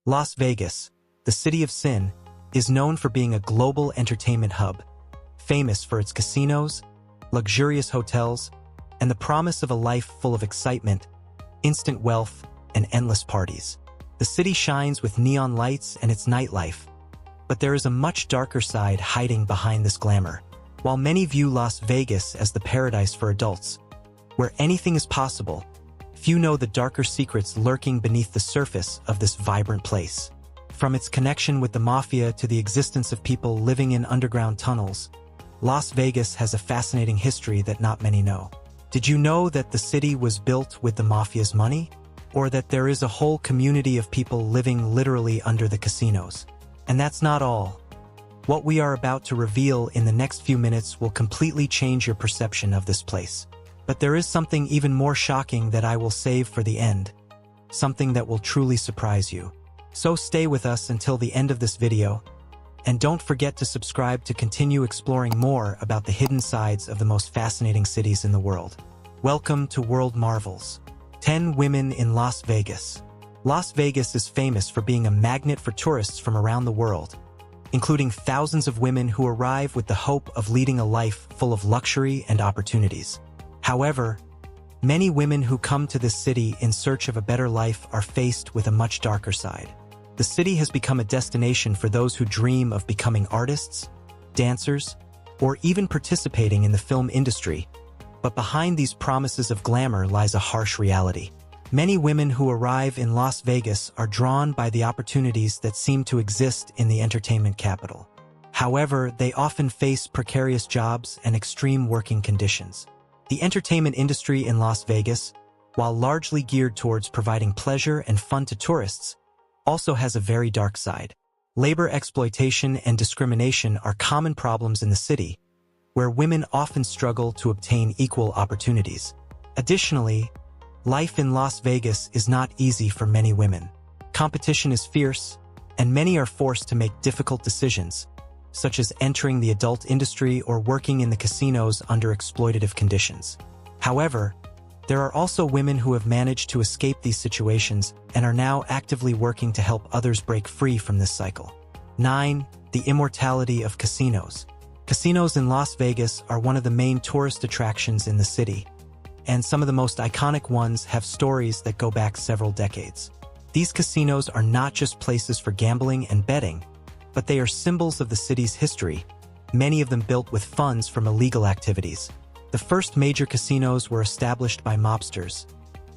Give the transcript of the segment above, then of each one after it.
Las Vegas, the city of sin, is known for being a global entertainment hub, famous for its casinos, luxurious hotels, and the promise of a life full of excitement, instant wealth, and endless parties. The city shines with neon lights and its nightlife, but there is a much darker side hiding behind this glamour. While many view Las Vegas as the paradise for adults, where anything is possible, few know the darker secrets lurking beneath the surface of this vibrant place. From its connection with the mafia to the existence of people living in underground tunnels, Las Vegas has a fascinating history that not many know. Did you know that the city was built with the mafia's money? Or that there is a whole community of people living literally under the casinos? And that's not all. What we are about to reveal in the next few minutes will completely change your perception of this place. But there is something even more shocking that I will save for the end. Something that will truly surprise you. So stay with us until the end of this video, and don't forget to subscribe to continue exploring more about the hidden sides of the most fascinating cities in the world. Welcome to World Marvels. 10 Women in Las Vegas. Las Vegas is famous for being a magnet for tourists from around the world, including thousands of women who arrive with the hope of leading a life full of luxury and opportunities. However, many women who come to this city in search of a better life are faced with a much darker side. The city has become a destination for those who dream of becoming artists, dancers, or even participating in the film industry. But behind these promises of glamour lies a harsh reality. Many women who arrive in Las Vegas are drawn by the opportunities that seem to exist in the entertainment capital. However, they often face precarious jobs and extreme working conditions. The entertainment industry in Las Vegas, while largely geared towards providing pleasure and fun to tourists, also has a very dark side. Labor exploitation and discrimination are common problems in the city, where women often struggle to obtain equal opportunities. Additionally, life in Las Vegas is not easy for many women. Competition is fierce, and many are forced to make difficult decisions, such as entering the adult industry or working in the casinos under exploitative conditions. However, there are also women who have managed to escape these situations and are now actively working to help others break free from this cycle. 9. The immortality of casinos. Casinos in Las Vegas are one of the main tourist attractions in the city, and some of the most iconic ones have stories that go back several decades. These casinos are not just places for gambling and betting, but they are symbols of the city's history, many of them built with funds from illegal activities. The first major casinos were established by mobsters,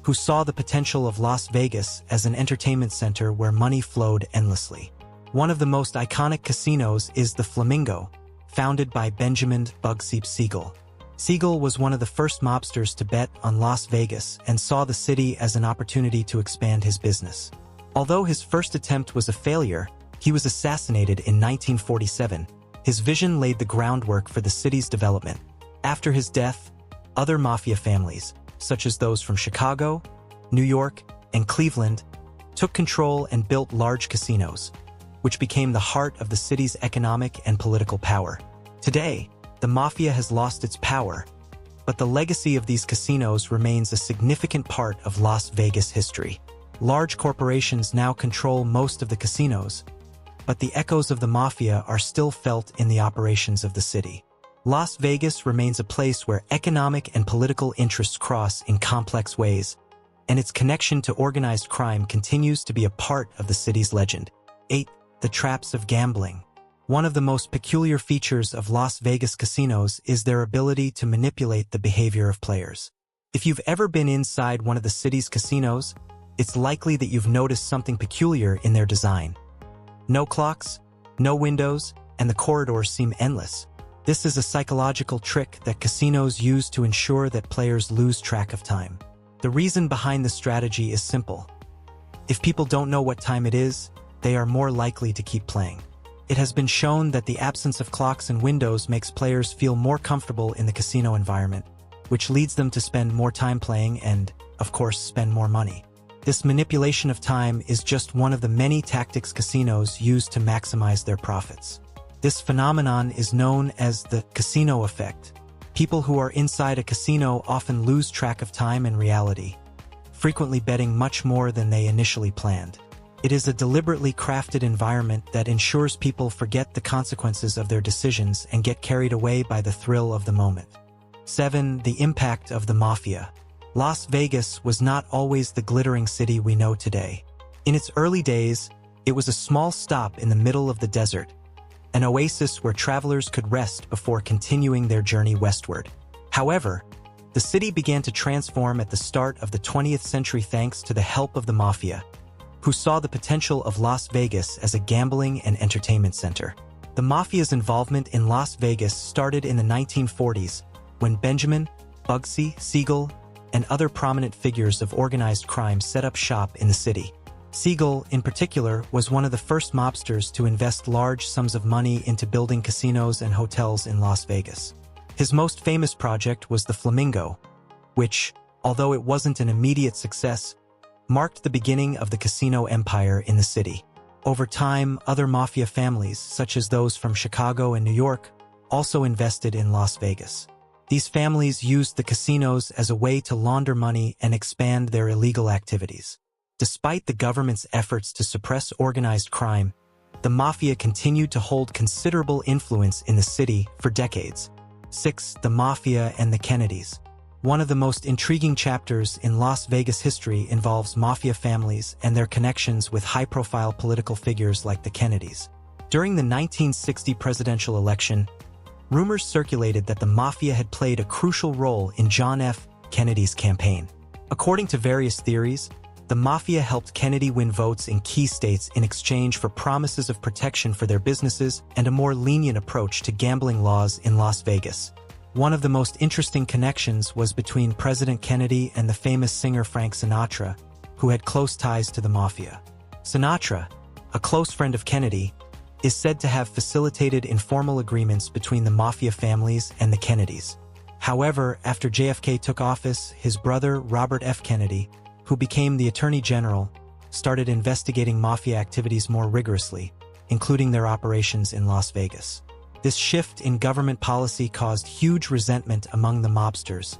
who saw the potential of Las Vegas as an entertainment center where money flowed endlessly. One of the most iconic casinos is the Flamingo, founded by Benjamin Bugsy Siegel. Siegel was one of the first mobsters to bet on Las Vegas and saw the city as an opportunity to expand his business. Although his first attempt was a failure, he was assassinated in 1947. His vision laid the groundwork for the city's development. After his death, other mafia families, such as those from Chicago, New York, and Cleveland, took control and built large casinos, which became the heart of the city's economic and political power. Today, the mafia has lost its power, but the legacy of these casinos remains a significant part of Las Vegas history. Large corporations now control most of the casinos, but the echoes of the mafia are still felt in the operations of the city. Las Vegas remains a place where economic and political interests cross in complex ways, and its connection to organized crime continues to be a part of the city's legend. 8. The traps of gambling. One of the most peculiar features of Las Vegas casinos is their ability to manipulate the behavior of players. If you've ever been inside one of the city's casinos, it's likely that you've noticed something peculiar in their design. No clocks, no windows, and the corridors seem endless. This is a psychological trick that casinos use to ensure that players lose track of time. The reason behind the strategy is simple. If people don't know what time it is, they are more likely to keep playing. It has been shown that the absence of clocks and windows makes players feel more comfortable in the casino environment, which leads them to spend more time playing and, of course, spend more money. This manipulation of time is just one of the many tactics casinos use to maximize their profits. This phenomenon is known as the casino effect. People who are inside a casino often lose track of time and reality, frequently betting much more than they initially planned. It is a deliberately crafted environment that ensures people forget the consequences of their decisions and get carried away by the thrill of the moment. 7. The impact of the mafia. Las Vegas was not always the glittering city we know today. In its early days, it was a small stop in the middle of the desert, an oasis where travelers could rest before continuing their journey westward. However, the city began to transform at the start of the 20th century thanks to the help of the mafia, who saw the potential of Las Vegas as a gambling and entertainment center. The mafia's involvement in Las Vegas started in the 1940s, when Benjamin, Bugsy Siegel, and other prominent figures of organized crime set up shop in the city. Siegel, in particular, was one of the first mobsters to invest large sums of money into building casinos and hotels in Las Vegas. His most famous project was the Flamingo, which, although it wasn't an immediate success, marked the beginning of the casino empire in the city. Over time, other mafia families, such as those from Chicago and New York, also invested in Las Vegas. These families used the casinos as a way to launder money and expand their illegal activities. Despite the government's efforts to suppress organized crime, the mafia continued to hold considerable influence in the city for decades. 6. The mafia and the Kennedys. One of the most intriguing chapters in Las Vegas history involves mafia families and their connections with high-profile political figures like the Kennedys. During the 1960 presidential election, rumors circulated that the mafia had played a crucial role in John F. Kennedy's campaign. According to various theories, the mafia helped Kennedy win votes in key states in exchange for promises of protection for their businesses and a more lenient approach to gambling laws in Las Vegas. One of the most interesting connections was between President Kennedy and the famous singer Frank Sinatra, who had close ties to the mafia. Sinatra, a close friend of Kennedy, is said to have facilitated informal agreements between the mafia families and the Kennedys. However, after JFK took office, his brother Robert F. Kennedy, who became the Attorney General, started investigating mafia activities more rigorously, including their operations in Las Vegas. This shift in government policy caused huge resentment among the mobsters,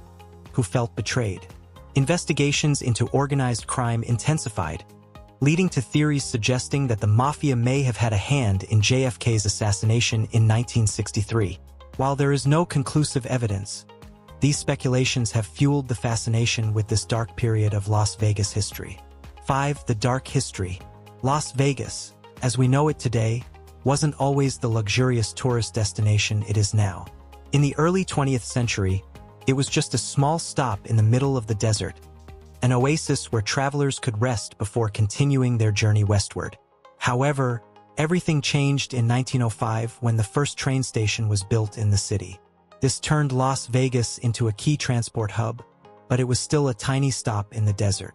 who felt betrayed. Investigations into organized crime intensified, leading to theories suggesting that the mafia may have had a hand in JFK's assassination in 1963. While there is no conclusive evidence, these speculations have fueled the fascination with this dark period of Las Vegas history. 5. The dark history. Las Vegas, as we know it today, wasn't always the luxurious tourist destination it is now. In the early 20th century, it was just a small stop in the middle of the desert, an oasis where travelers could rest before continuing their journey westward. However, everything changed in 1905 when the first train station was built in the city. This turned Las Vegas into a key transport hub, but it was still a tiny stop in the desert.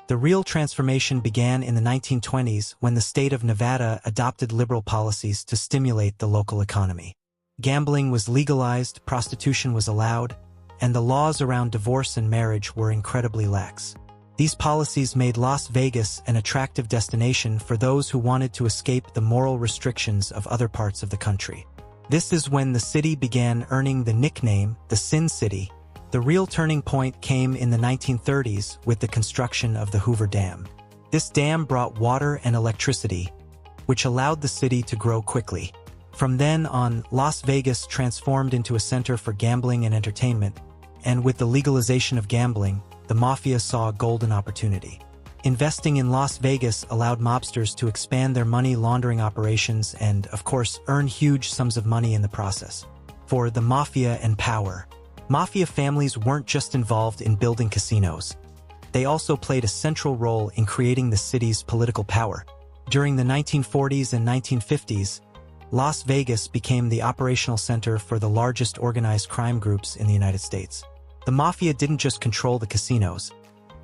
The real transformation began in the 1920s when the state of Nevada adopted liberal policies to stimulate the local economy. Gambling was legalized, prostitution was allowed, and the laws around divorce and marriage were incredibly lax. These policies made Las Vegas an attractive destination for those who wanted to escape the moral restrictions of other parts of the country. This is when the city began earning the nickname, the Sin City. The real turning point came in the 1930s with the construction of the Hoover Dam. This dam brought water and electricity, which allowed the city to grow quickly. From then on, Las Vegas transformed into a center for gambling and entertainment, and with the legalization of gambling, the mafia saw a golden opportunity. Investing in Las Vegas allowed mobsters to expand their money laundering operations and, of course, earn huge sums of money in the process. For the mafia and power. Mafia families weren't just involved in building casinos. They also played a central role in creating the city's political power. During the 1940s and 1950s, Las Vegas became the operational center for the largest organized crime groups in the United States. The mafia didn't just control the casinos.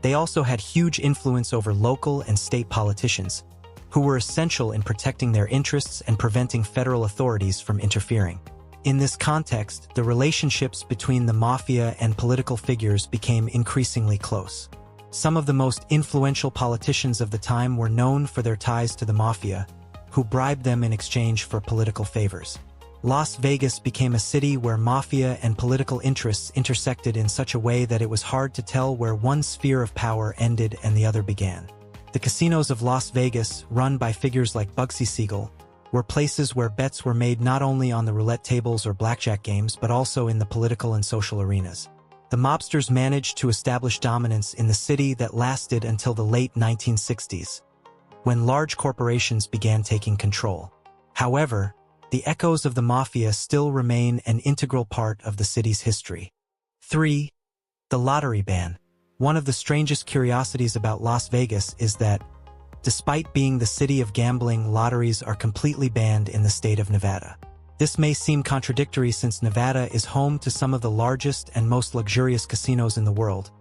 They also had huge influence over local and state politicians, who were essential in protecting their interests and preventing federal authorities from interfering. In this context, the relationships between the mafia and political figures became increasingly close. Some of the most influential politicians of the time were known for their ties to the mafia, who bribed them in exchange for political favors. Las Vegas became a city where mafia and political interests intersected in such a way that it was hard to tell where one sphere of power ended and the other began. The casinos of Las Vegas, run by figures like Bugsy Siegel, were places where bets were made not only on the roulette tables or blackjack games but also in the political and social arenas. The mobsters managed to establish dominance in the city that lasted until the late 1960s, when large corporations began taking control. However, the echoes of the mafia still remain an integral part of the city's history. 3. The lottery ban. One of the strangest curiosities about Las Vegas is that, despite being the city of gambling, lotteries are completely banned in the state of Nevada. This may seem contradictory since Nevada is home to some of the largest and most luxurious casinos in the world,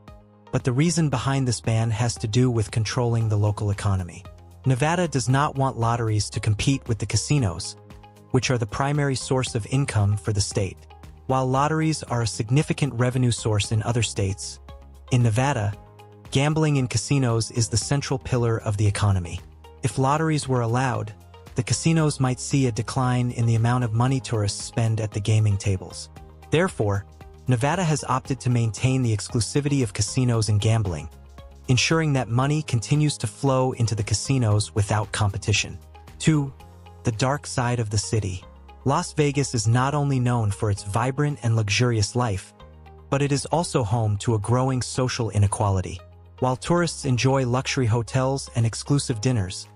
but the reason behind this ban has to do with controlling the local economy. Nevada does not want lotteries to compete with the casinos, which are the primary source of income for the state. While lotteries are a significant revenue source in other states, in Nevada, gambling in casinos is the central pillar of the economy. If lotteries were allowed, the casinos might see a decline in the amount of money tourists spend at the gaming tables. Therefore, Nevada has opted to maintain the exclusivity of casinos and gambling, ensuring that money continues to flow into the casinos without competition. 2. The dark side of the city. Las Vegas is not only known for its vibrant and luxurious life, but it is also home to a growing social inequality. While tourists enjoy luxury hotels and exclusive dinners,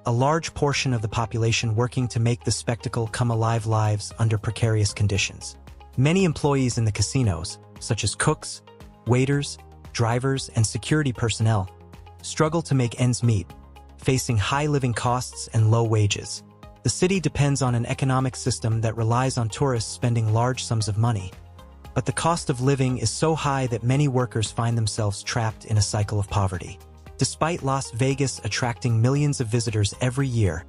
a large portion of the population working to make the spectacle come alive lives under precarious conditions. Many employees in the casinos, such as cooks, waiters, drivers, and security personnel, struggle to make ends meet, facing high living costs and low wages. The city depends on an economic system that relies on tourists spending large sums of money, but the cost of living is so high that many workers find themselves trapped in a cycle of poverty. Despite Las Vegas attracting millions of visitors every year,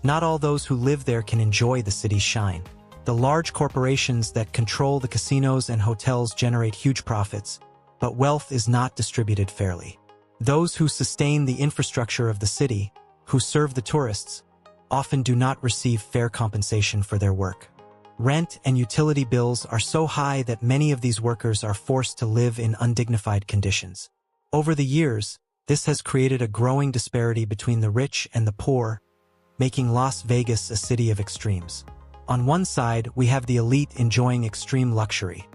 not all those who live there can enjoy the city's shine. The large corporations that control the casinos and hotels generate huge profits, but wealth is not distributed fairly. Those who sustain the infrastructure of the city, who serve the tourists, often do not receive fair compensation for their work. Rent and utility bills are so high that many of these workers are forced to live in undignified conditions. Over the years, this has created a growing disparity between the rich and the poor, making Las Vegas a city of extremes. On one side, we have the elite enjoying extreme luxury.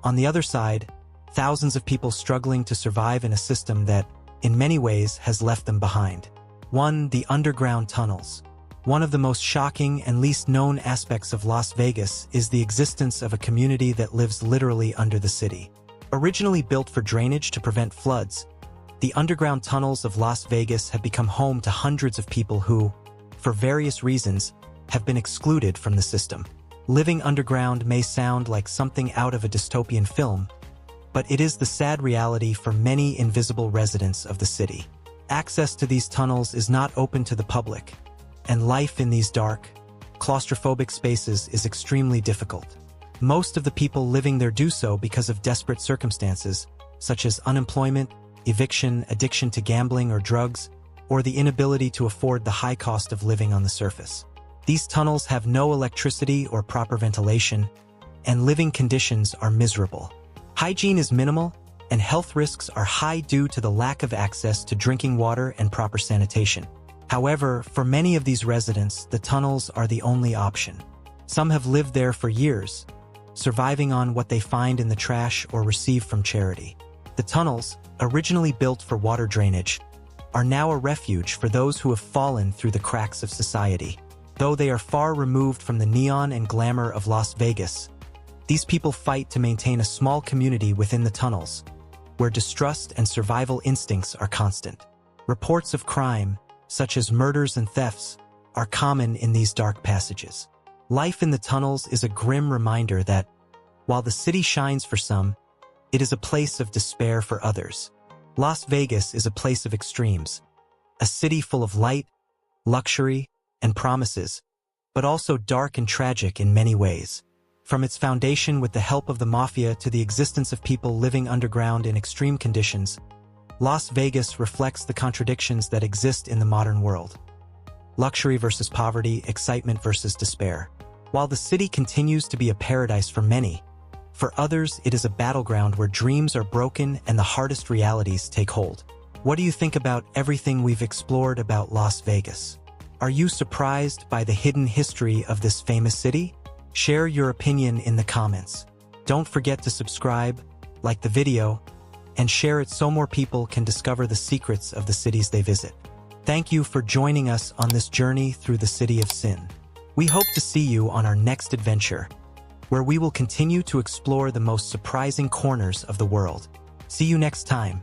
On the other side, thousands of people struggling to survive in a system that, in many ways, has left them behind. 1. The underground tunnels. One of the most shocking and least known aspects of Las Vegas is the existence of a community that lives literally under the city. Originally built for drainage to prevent floods, the underground tunnels of Las Vegas have become home to hundreds of people who, for various reasons, have been excluded from the system. Living underground may sound like something out of a dystopian film, but it is the sad reality for many invisible residents of the city. Access to these tunnels is not open to the public, and life in these dark, claustrophobic spaces is extremely difficult. Most of the people living there do so because of desperate circumstances, such as unemployment, eviction, addiction to gambling or drugs, or the inability to afford the high cost of living on the surface. These tunnels have no electricity or proper ventilation, and living conditions are miserable. Hygiene is minimal, and health risks are high due to the lack of access to drinking water and proper sanitation. However, for many of these residents, the tunnels are the only option. Some have lived there for years, surviving on what they find in the trash or receive from charity. The tunnels, originally built for water drainage, are now a refuge for those who have fallen through the cracks of society. Though they are far removed from the neon and glamour of Las Vegas, these people fight to maintain a small community within the tunnels, where distrust and survival instincts are constant. Reports of crime, such as murders and thefts, are common in these dark passages. Life in the tunnels is a grim reminder that, while the city shines for some, it is a place of despair for others. Las Vegas is a place of extremes, a city full of light, luxury, and promises, but also dark and tragic in many ways. From its foundation with the help of the mafia to the existence of people living underground in extreme conditions, Las Vegas reflects the contradictions that exist in the modern world. Luxury versus poverty, excitement versus despair. While the city continues to be a paradise for many, for others it is a battleground where dreams are broken and the hardest realities take hold. What do you think about everything we've explored about Las Vegas? Are you surprised by the hidden history of this famous city? Share your opinion in the comments. Don't forget to subscribe, like the video, and share it so more people can discover the secrets of the cities they visit. Thank you for joining us on this journey through the City of Sin. We hope to see you on our next adventure, where we will continue to explore the most surprising corners of the world. See you next time.